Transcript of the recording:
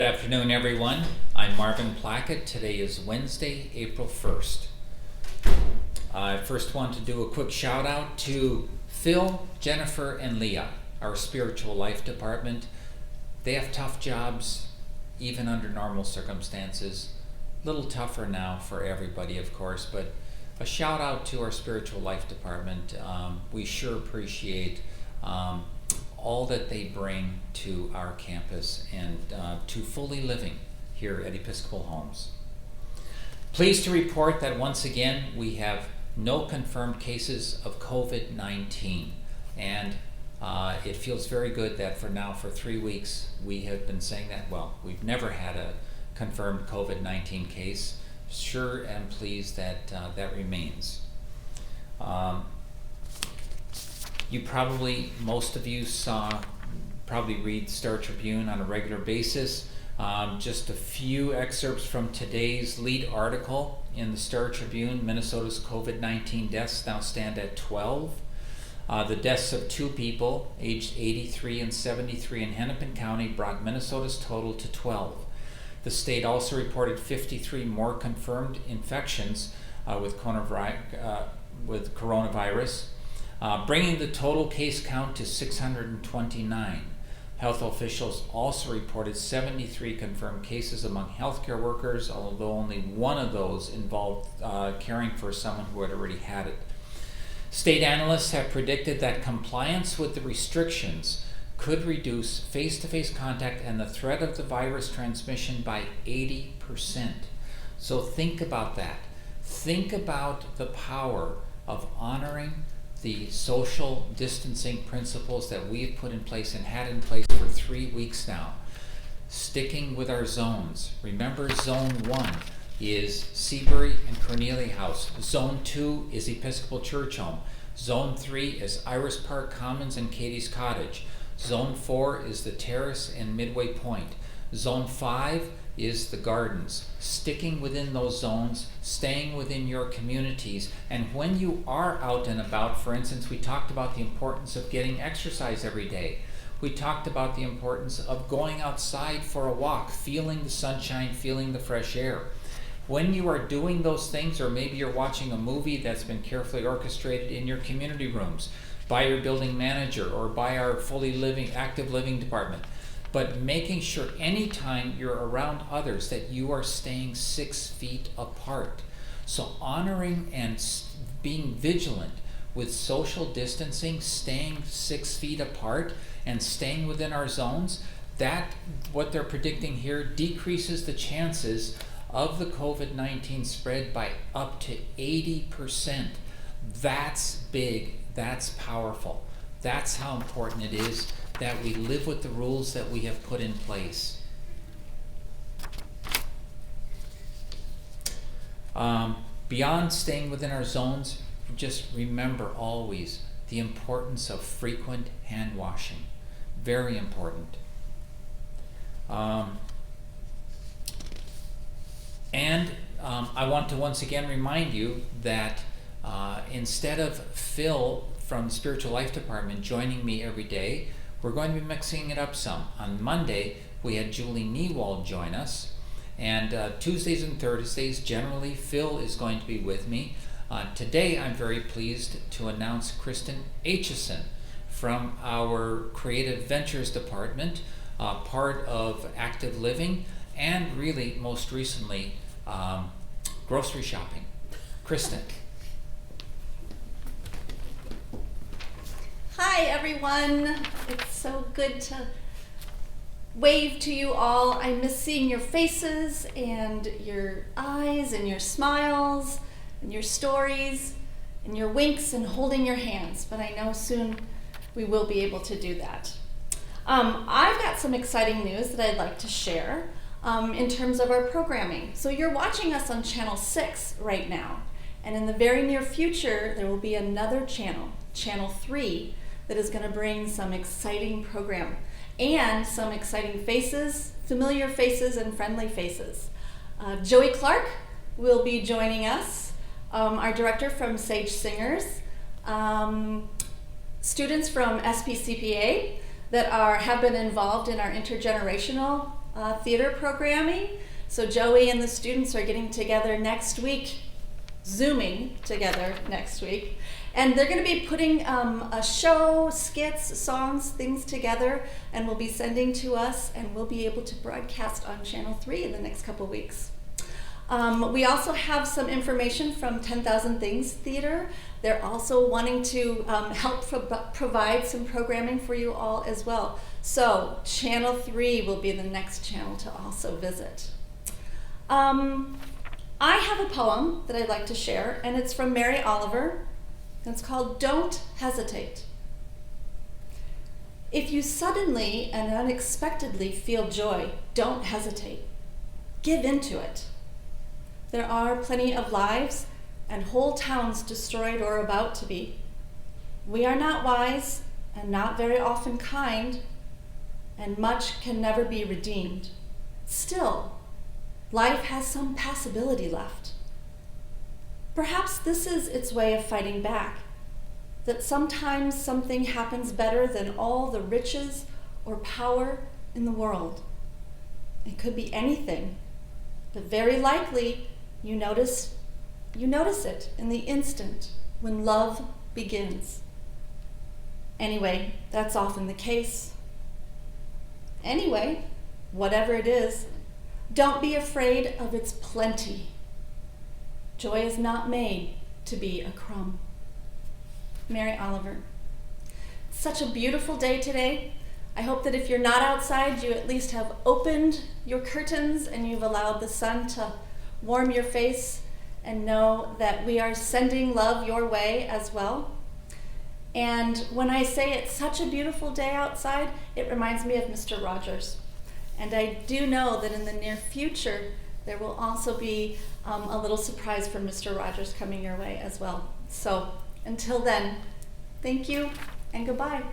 Good afternoon, everyone. I'm Marvin Plackett. Today is Wednesday, April 1st. I first want to do a quick shout out to Phil, Jennifer, and Leah, our spiritual life department. They have tough jobs, even under normal circumstances. A little tougher now for everybody, of course, but a shout out to our spiritual life department. We sure appreciate all that they bring to our campus and to fully living here at Episcopal Homes. Pleased to report that once again we have no confirmed cases of COVID-19, and it feels very good that for 3 weeks we have been saying that. Well, we've never had a confirmed COVID-19 case. Sure and pleased that that remains. Most of you probably read Star Tribune on a regular basis. Just a few excerpts from today's lead article in the Star Tribune. Minnesota's COVID-19 deaths now stand at 12. The deaths of 2 people, aged 83 and 73 in Hennepin County, brought Minnesota's total to 12. The state also reported 53 more confirmed infections with coronavirus, bringing the total case count to 629. Health officials also reported 73 confirmed cases among healthcare workers, although only one of those involved caring for someone who had already had it. State analysts have predicted that compliance with the restrictions could reduce face-to-face contact and the threat of the virus transmission by 80%. So think about that. Think about the power of honoring the social distancing principles that we've put in place and had in place for 3 weeks now. Sticking with our zones. Remember, Zone 1 is Seabury and Cornelia House. Zone 2 is Episcopal Church Home. Zone 3 is Iris Park Commons and Katie's Cottage. Zone 4 is the Terrace and Midway Point. Zone 5 is the Gardens. Sticking within those zones, staying within your communities, and when you are out and about, for instance, we talked about the importance of getting exercise every day. We talked about the importance of going outside for a walk, feeling the sunshine, feeling the fresh air. When you are doing those things, or maybe you're watching a movie that's been carefully orchestrated in your community rooms by your building manager or by our active living department, but making sure anytime you're around others that you are staying 6 feet apart. So honoring and being vigilant with social distancing, staying 6 feet apart and staying within our zones, that, what they're predicting here, decreases the chances of the COVID-19 spread by up to 80%. That's big, that's powerful. That's how important it is that we live with the rules that we have put in place. Beyond staying within our zones, just remember always the importance of frequent hand washing. Very important. I want to once again remind you that instead of Phil from the Spiritual Life Department joining me every day, we're going to be mixing it up some. On Monday, we had Julie Newald join us, and Tuesdays and Thursdays, generally, Phil is going to be with me. Today, I'm very pleased to announce Kristen Aitchison from our Creative Ventures Department, part of Active Living, and really, most recently, grocery shopping. Kristen. Hi everyone, it's so good to wave to you all. I miss seeing your faces and your eyes and your smiles and your stories and your winks and holding your hands, but I know soon we will be able to do that. I've got some exciting news that I'd like to share in terms of our programming. So you're watching us on Channel 6 right now, and in the very near future there will be another channel, Channel 3, that is going to bring some exciting program and some exciting faces, familiar faces and friendly faces. Joey Clark will be joining us, our director from Sage Singers, students from SPCPA that have been involved in our intergenerational theater programming. So Joey and the students are getting together next week, Zooming together next week. And they're going to be putting a show, skits, songs, things together, and will be sending to us, and we'll be able to broadcast on Channel 3 in the next couple weeks. We also have some information from 10,000 Things Theater. They're also wanting to help provide some programming for you all as well. So Channel 3 will be the next channel to also visit. I have a poem that I'd like to share, and it's from Mary Oliver. It's called Don't Hesitate. If you suddenly and unexpectedly feel joy, don't hesitate. Give into it. There are plenty of lives and whole towns destroyed or about to be. We are not wise and not very often kind, and much can never be redeemed. Still, life has some passability left. Perhaps this is its way of fighting back, that sometimes something happens better than all the riches or power in the world. It could be anything, but very likely you notice it in the instant when love begins. Anyway, that's often the case. Anyway, whatever it is, don't be afraid of its plenty. Joy is not made to be a crumb. Mary Oliver. Such a beautiful day today. I hope that if you're not outside, you at least have opened your curtains and you've allowed the sun to warm your face, and know that we are sending love your way as well. And when I say it's such a beautiful day outside, it reminds me of Mr. Rogers. And I do know that in the near future, there will also be a little surprise from Mr. Rogers coming your way as well. So until then, thank you and goodbye.